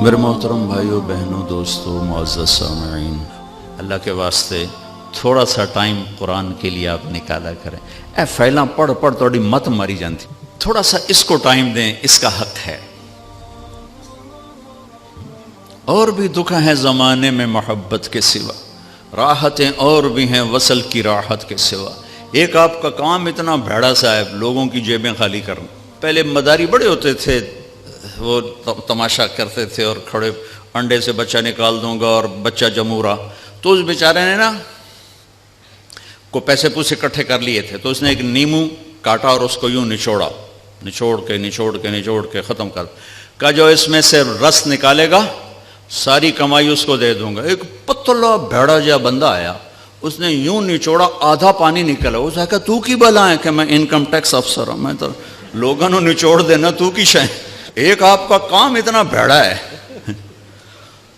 میرے محترم بھائیوں بہنوں دوستوں معزز سامعین، اللہ کے واسطے تھوڑا سا ٹائم قرآن کے لیے آپ نکالا کریں۔ اے فیلاں پڑھ پڑھ توڑی مت ماری جانتی، تھوڑا سا اس کو ٹائم دیں، اس کا حق ہے۔ اور بھی دکھ ہیں زمانے میں محبت کے سوا، راحتیں اور بھی ہیں وصل کی راحت کے سوا۔ ایک آپ کا کام اتنا بھیڑا سا ہے، لوگوں کی جیبیں خالی کرنا۔ پہلے مداری بڑے ہوتے تھے، وہ تماشا کرتے تھے اور کھڑے انڈے سے بچہ نکال دوں گا اور بچہ جمورا، تو اس بیچارے نے نا کو پیسے پوسے اکٹھے کر لیے تھے، تو اس نے ایک نیمو کاٹا اور اس کو یوں نچوڑا، نچوڑ کے ختم کر کہا جو اس میں سے رس نکالے گا ساری کمائی اس کو دے دوں گا۔ ایک پتلا بھیڑا جا بندہ آیا، اس نے یوں نچوڑا، آدھا پانی نکلا۔ اس نے کہا تو کی بلا ہے کہ میں انکم ٹیکس افسر ہوں، میں تو لوگوں نے نچوڑ دینا، تو کی شے۔ ایک آپ کا کام اتنا بھیڑا ہے،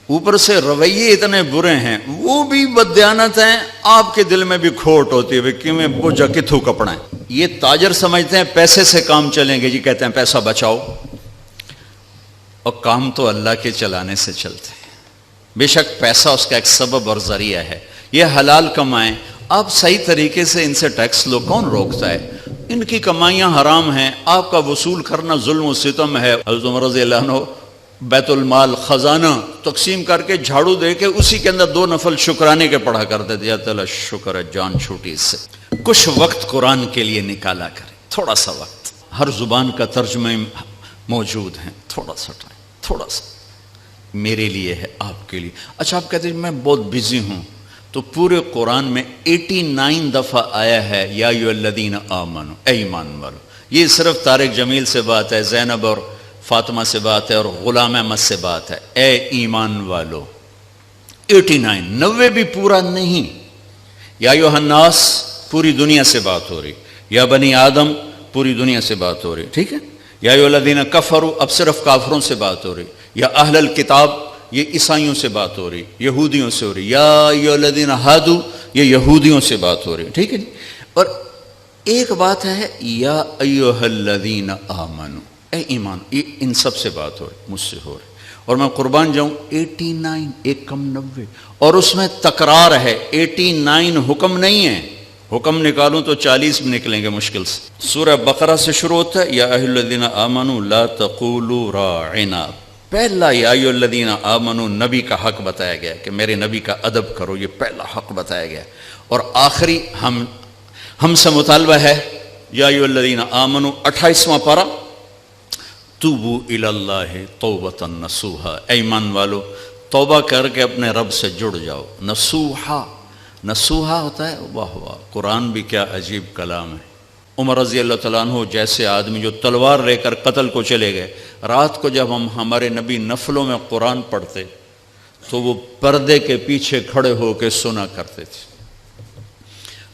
اوپر سے رویے اتنے برے ہیں، وہ بھی بددیانت ہیں، آپ کے دل میں بھی کھوٹ ہوتی ہے کہ میں بوجھا کتھو کپڑا ہے۔ یہ تاجر سمجھتے ہیں پیسے سے کام چلیں گے، جی کہتے ہیں پیسہ بچاؤ، اور کام تو اللہ کے چلانے سے چلتے ہیں۔ بے شک پیسہ اس کا ایک سبب اور ذریعہ ہے، یہ حلال کمائیں، آپ صحیح طریقے سے ان سے ٹیکس لو، کون روکتا ہے؟ ان کی کمائیاں حرام ہیں، آپ کا وصول کرنا ظلم و ستم ہے۔ حضرت عمر رضی اللہ عنہ بیت المال خزانہ تقسیم کر کے جھاڑو دے کے اسی کے اندر 2 نفل شکرانے کے پڑھا کرتے تھے، یا تعالیٰ شکر ہے جان چھوٹی اس سے۔ کچھ وقت قرآن کے لیے نکالا کریں، تھوڑا سا وقت، ہر زبان کا ترجمہ موجود ہے، تھوڑا سا ٹائم، تھوڑا سا میرے لیے ہے، آپ کے لیے۔ اچھا آپ کہتے ہیں میں بہت بزی ہوں، تو پورے قرآن میں 89 دفعہ آیا ہے یا ایھا الذین آمنوا، اے ایمان والو۔ یہ صرف طارق جمیل سے بات ہے، زینب اور فاطمہ سے بات ہے، اور غلام احمد سے بات ہے، اے ایمان والو۔ 89، 90 بھی پورا نہیں۔ یا ایھا الناس پوری دنیا سے بات ہو رہی، یا بنی آدم پوری دنیا سے بات ہو رہی، ٹھیک ہے۔ یا ایھا الذین کفروا اب صرف کافروں سے بات ہو رہی، یا اہل الکتاب یہ عیسائیوں سے بات ہو رہی، یہودیوں سے ہو رہی، یا ایھا الذین ھادوا یہ یہودیوں سے بات ہو رہی، ٹھیک ہے جی۔ اور ایک بات ہے یا ایھا الذین آمنوا، اے ایمان، یہ ان سب سے بات ہو رہی، مجھ سے ہو رہی۔ اور میں قربان جاؤں 89 ایک کم 90، اور اس میں تکرار ہے، 89 حکم نہیں ہے، حکم نکالوں تو 40 بھی نکلیں گے مشکل سے۔ سورہ بقرہ سے شروع ہوتا ہے یا ایھا الذین آمنوا لا تقولوا راعنا، پہلا یا ایھا الذین آمنوا نبی کا حق بتایا گیا کہ میرے نبی کا ادب کرو، یہ پہلا حق بتایا گیا، اور آخری ہم سے مطالبہ ہے یا ایھا الذین آمنوا 28واں پارہ توبوا الی اللہ توبۃ نصوحا، اے ایمان والو توبہ کر کے اپنے رب سے جڑ جاؤ۔ نصوحا، نصوحا ہوتا ہے، واہ واہ، قرآن بھی کیا عجیب کلام ہے۔ عمر رضی اللہ تعالیٰ عنہ جیسے آدمی جو تلوار لے کر قتل کو چلے گئے، رات کو جب ہمارے نبی نفلوں میں قرآن پڑھتے تو وہ پردے کے پیچھے کھڑے ہو کے سنا کرتے تھے۔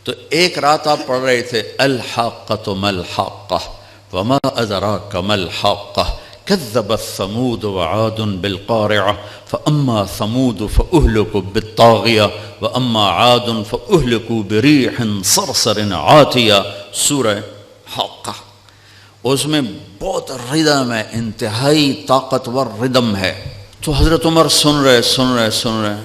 تو ایک رات آپ پڑھ رہے تھے الحاقۃ ما الحاقۃ وما ادراک ما الحاقۃ کذبت ثمود وعاد بالقارعہ فاما ثمود فاہلکوا بالطاغیہ واما عاد فاہلکوا بریح صرصر عاتیہ، سورہ حاقہ۔ اس میں بہت ردم ہے، انتہائی طاقتور ردم ہے۔ تو حضرت عمر سن رہے۔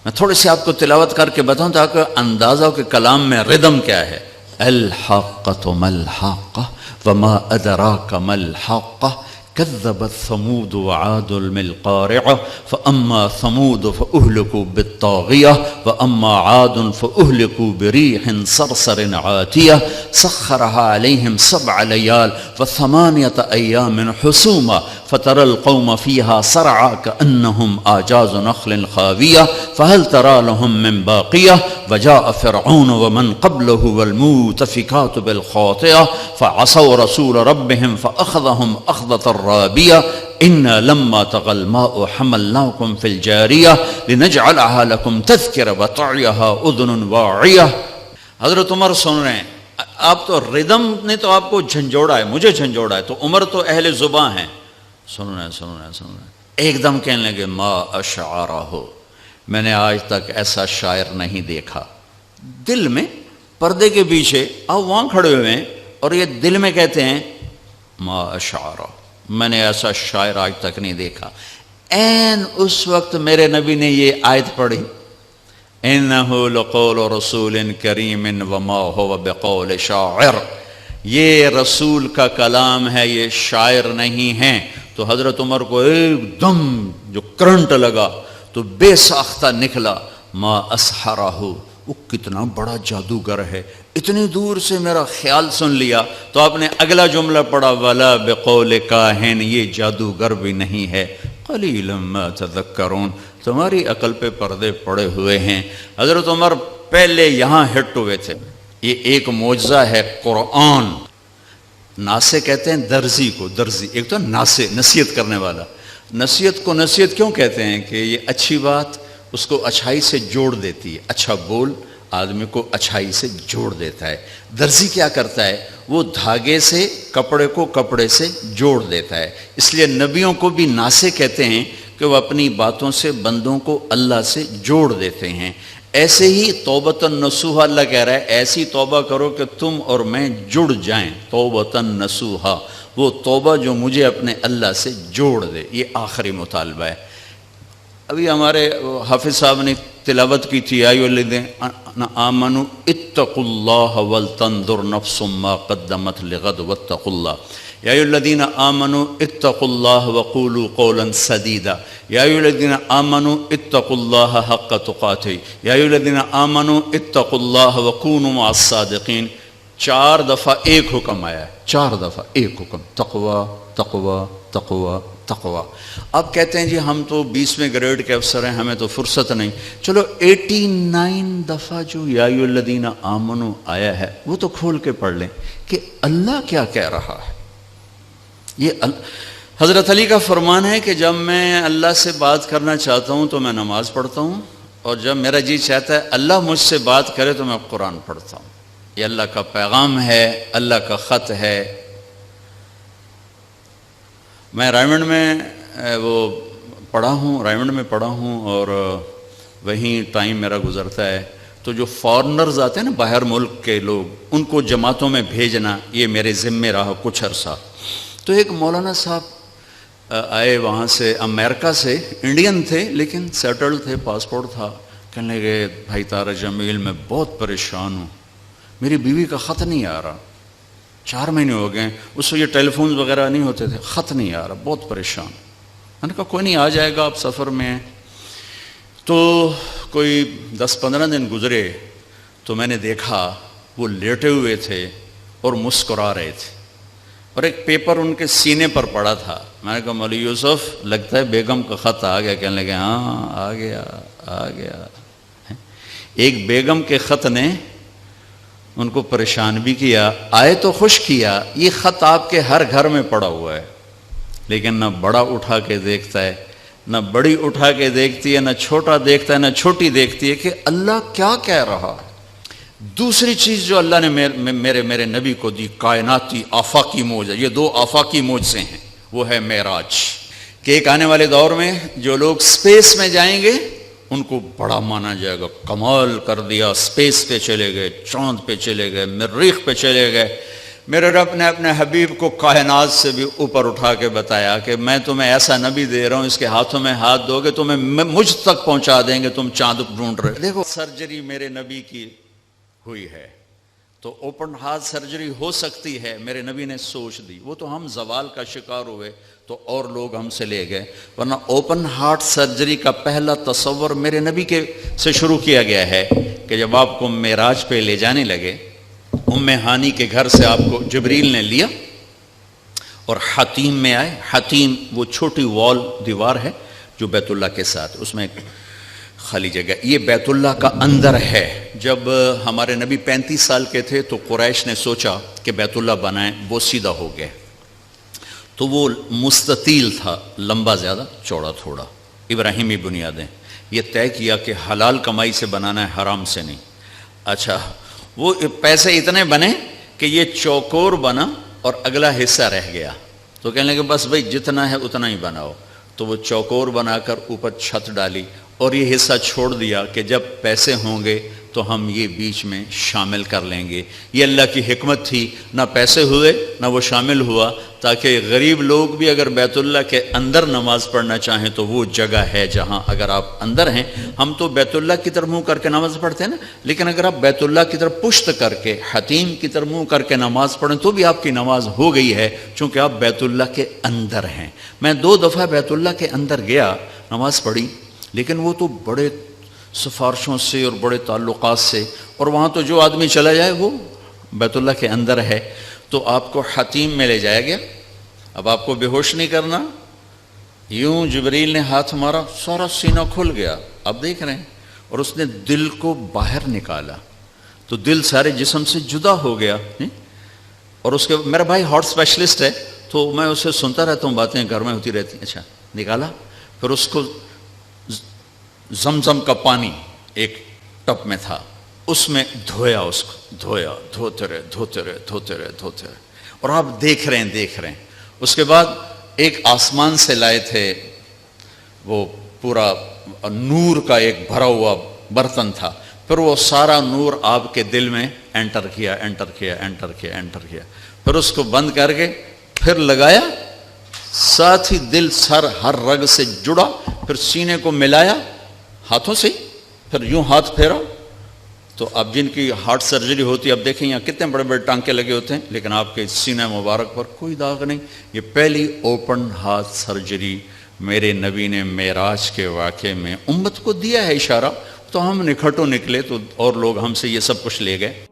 میں تھوڑی سی آپ کو تلاوت کر کے بتاؤں تاکہ اندازہ ہو کہ کلام میں ردم کیا ہے۔ الحاقۃ ما الحاقۃ وما ادراک ما الحاقۃ كذبت ثمود وعاد بالقارعة فأما ثمود فأهلكوا بالطاغية وأما عاد فأهلكوا بريح صرصر عاتية سخرها عليهم 7 ليال و8 أيام حسوما فترى القوم فيها صرعى كأنهم أعجاز نخل خاوية فهل ترى لهم من باقية وجاء فرعون ومن قبله والمؤتفكات بالخاطئة فعصوا رسول ربهم فأخذهم أخذة رابية إنا لما طغى الماء حملناكم في الجارية لنجعلها لكم تذكرة وتعيها أذن واعية۔ حضرت عمر سن رہے ہیں، آپ تو ردم نے تو آپ کو جھنجھوڑا ہے، مجھے جھنجھوڑا ہے، تو عمر تو اہل زباں ہیں، سن رہے ہیں۔ ایک دم کہنے لگے ما اشعرہ، میں نے آج تک ایسا شاعر نہیں دیکھا۔ دل میں پردے کے پیچھے آپ وہاں کھڑے ہوئے ہیں اور یہ دل میں کہتے ہیں ما اشعرہ، میں نے ایسا شاعر آج تک نہیں دیکھا۔ این اس وقت میرے نبی نے یہ آیت پڑھی، اِنَّهُ لَقَوْلُ رَسُولٍ كَرِيمٍ وَمَا هُوَ بِقَوْلِ شَاعِرٍ، یہ رسول کا کلام ہے، یہ شاعر نہیں ہیں۔ تو حضرت عمر کو ایک دم جو کرنٹ لگا تو بے ساختہ نکلا، ما اسحرہ، وہ کتنا بڑا جادوگر ہے، اتنی دور سے میرا خیال سن لیا۔ تو آپ نے اگلا جملہ پڑھا، ولا بقول کاہن، یہ جادوگر بھی نہیں ہے، قلیلا ما تذکرون، تمہاری عقل پہ پردے پڑے ہوئے ہیں۔ حضرت عمر پہلے یہاں ہٹ ہوئے تھے۔ یہ ایک معجزہ ہے قرآن۔ ناسے کہتے ہیں درزی کو، درزی ایک تو ناسے، نصیحت کرنے والا۔ نصیحت کو نصیحت کیوں کہتے ہیں؟ کہ یہ اچھی بات اس کو اچھائی سے جوڑ دیتی ہے، اچھا بول آدمی کو اچھائی سے جوڑ دیتا ہے۔ درزی کیا کرتا ہے؟ وہ دھاگے سے کپڑے کو کپڑے سے جوڑ دیتا ہے۔ اس لیے نبیوں کو بھی ناسے کہتے ہیں کہ وہ اپنی باتوں سے بندوں کو اللہ سے جوڑ دیتے ہیں۔ ایسے ہی توبۃ نصوحا، اللہ کہہ رہا ہے ایسی توبہ کرو کہ تم اور میں جڑ جائیں، توبۃ نصوحا، وہ توبہ جو مجھے اپنے اللہ سے جوڑ دے۔ یہ آخری مطالبہ ہے۔ ابھی ہمارے حافظ صاحب نے تلاوت کی تھی، یا ایھا الذین آمنوا اتقوا اللہ ولتنظر نفس ما قدمت لغد واتقوا اللہ، یا ایھا الذین آمنوا اتقوا اللہ وقولوا قولا سدیدا، یا ایھا الذین آمنوا اتقوا اللہ حق تقاته، یا ایھا الذین آمنوا اتقوا اللہ وکونوا مع الصادقین۔ 4 دفعہ ایک حکم آیا ہے، 4 دفعہ ایک حکم، تقوی تقوی تقوی تقوی۔ اب کہتے ہیں جی ہم تو 20ویں گریڈ کے افسر ہیں، ہمیں تو فرصت نہیں۔ چلو 89 دفعہ جو یا ایھا الذین آمنوا آیا ہے وہ تو کھول کے پڑھ لیں کہ اللہ کیا کہہ رہا ہے۔ یہ حضرت علی کا فرمان ہے کہ جب میں اللہ سے بات کرنا چاہتا ہوں تو میں نماز پڑھتا ہوں، اور جب میرا جی چاہتا ہے اللہ مجھ سے بات کرے تو میں قرآن پڑھتا ہوں۔ یہ اللہ کا پیغام ہے، اللہ کا خط ہے۔ میں رائمنڈ میں رائمنڈ میں پڑھا ہوں اور وہیں ٹائم میرا گزرتا ہے۔ تو جو فارنرز آتے ہیں نا، باہر ملک کے لوگ، ان کو جماعتوں میں بھیجنا یہ میرے ذمے رہا کچھ عرصہ۔ تو ایک مولانا صاحب آئے وہاں سے، امریکہ سے، انڈین تھے لیکن سیٹلڈ تھے، پاسپورٹ تھا۔ کہنے لگے بھائی طارق جمیل میں بہت پریشان ہوں، میری بیوی کا خط نہیں آ رہا، 4 مہینے ہو گئے، اس وقت یہ ٹیلی فونز وغیرہ نہیں ہوتے تھے، خط نہیں آ رہا، بہت پریشان۔ میں نے کہا کوئی نہیں، آ جائے گا، آپ سفر میں ہیں۔ تو کوئی 10-15 دن گزرے تو میں نے دیکھا وہ لیٹے ہوئے تھے اور مسکرا رہے تھے، اور ایک پیپر ان کے سینے پر پڑا تھا۔ میں نے کہا مولوی یوسف لگتا ہے بیگم کا خط آ گیا۔ کہنے لگے ہاں آ گیا آ گیا۔ ایک بیگم کے خط نے ان کو پریشان بھی کیا، آئے تو خوش کیا۔ یہ خط آپ کے ہر گھر میں پڑا ہوا ہے، لیکن نہ بڑا اٹھا کے دیکھتا ہے، نہ بڑی اٹھا کے دیکھتی ہے، نہ چھوٹا دیکھتا ہے، نہ چھوٹی دیکھتی ہے کہ اللہ کیا کہہ رہا ہے۔ دوسری چیز جو اللہ نے میرے نبی کو دی، کائناتی آفاقی معجزہ، یہ 2 آفاقی معجزے ہیں، وہ ہے معراج، کہ ایک آنے والے دور میں جو لوگ سپیس میں جائیں گے ان کو بڑا مانا جائے گا، کمال کر دیا، سپیس پہ چلے گئے، چاند پہ چلے گئے، مریخ پہ چلے گئے۔ میرے رب نے اپنے حبیب کو کائنات سے بھی اوپر اٹھا کے بتایا کہ میں تمہیں ایسا نبی دے رہا ہوں، اس کے ہاتھوں میں ہاتھ دو گے تمہیں مجھ تک پہنچا دیں گے، تم چاند ڈھونڈ رہے۔ دیکھو سرجری میرے نبی کی ہوئی ہے تو اوپن ہارٹ سرجری ہو سکتی ہے، میرے نبی نے سوچ دی۔ وہ تو ہم زوال کا شکار ہوئے تو اور لوگ ہم سے لے گئے، ورنہ اوپن ہارٹ سرجری کا پہلا تصور میرے نبی سے شروع کیا گیا ہے کہ جب آپ کو معراج پہ لے جانے لگے، ام ہانی کے گھر سے آپ کو جبریل نے لیا اور حتیم میں آئے۔ حتیم وہ چھوٹی دیوار ہے جو بیت اللہ کے ساتھ، اس میں خالی جگہ، یہ بیت اللہ کا اندر ہے۔ جب ہمارے نبی 35 سال کے تھے تو قریش نے سوچا کہ بیت اللہ بنائیں، وہ سیدھا ہو گئے تو وہ مستطیل تھا، لمبا زیادہ چوڑا تھوڑا، ابراہیمی بنیادیں۔ یہ طے کیا کہ حلال کمائی سے بنانا ہے، حرام سے نہیں۔ اچھا وہ پیسے اتنے بنے کہ یہ چوکور بنا اور اگلا حصہ رہ گیا، تو کہنے لگے بس بھائی جتنا ہے اتنا ہی بناؤ۔ تو وہ چوکور بنا کر اوپر چھت ڈالی اور یہ حصہ چھوڑ دیا کہ جب پیسے ہوں گے تو ہم یہ بیچ میں شامل کر لیں گے. یہ اللہ کی حکمت تھی، نہ پیسے ہوئے نہ وہ شامل ہوا، تاکہ غریب لوگ بھی اگر بیت اللہ کے اندر نماز پڑھنا چاہیں تو وہ جگہ ہے جہاں اگر آپ اندر ہیں. ہم تو بیت اللہ کی طرف منہ کر کے نماز پڑھتے ہیں نا، لیکن اگر آپ بیت اللہ کی طرف پشت کر کے حتیم کی طرف منہ کر کے نماز پڑھیں تو بھی آپ کی نماز ہو گئی ہے، چونکہ آپ بیت اللہ کے اندر ہیں. میں 2 دفعہ بیت اللہ کے اندر گیا، نماز پڑھی، لیکن وہ تو بڑے سفارشوں سے اور بڑے تعلقات سے، اور وہاں تو جو آدمی چلا جائے وہ بیت اللہ کے اندر ہے. تو آپ کو حتیم میں لے جایا گیا. اب آپ کو بے ہوش نہیں کرنا، یوں جبریل نے ہاتھ مارا، سارا سینہ کھل گیا. اب دیکھ رہے ہیں، اور اس نے دل کو باہر نکالا تو دل سارے جسم سے جدا ہو گیا. اور اس کے میرا بھائی ہارٹ اسپیشلسٹ ہے تو میں اسے سنتا رہتا ہوں، باتیں گھر میں ہوتی رہتی ہیں. اچھا نکالا، پھر اس کو زمزم کا پانی ایک ٹب میں تھا، اس میں دھویا، اس کو دھویا، دھوتے رہے. اور آپ دیکھ رہے ہیں. اس کے بعد ایک آسمان سے لائے تھے، وہ پورا نور کا ایک بھرا ہوا برتن تھا. پھر وہ سارا نور آپ کے دل میں انٹر کیا. پھر اس کو بند کر کے پھر لگایا، ساتھ ہی دل سر ہر رگ سے جڑا. پھر سینے کو ملایا ہاتھوں سے، پھر یوں ہاتھ پھیرا. تو اب جن کی ہارٹ سرجری ہوتی ہے، اب دیکھیں یہاں کتنے بڑے بڑے ٹانکے لگے ہوتے ہیں، لیکن آپ کے سینہ مبارک پر کوئی داغ نہیں. یہ پہلی اوپن ہارٹ سرجری میرے نبی نے معراج کے واقعے میں امت کو دیا ہے اشارہ. تو ہم نکھٹوں نکلے تو اور لوگ ہم سے یہ سب کچھ لے گئے.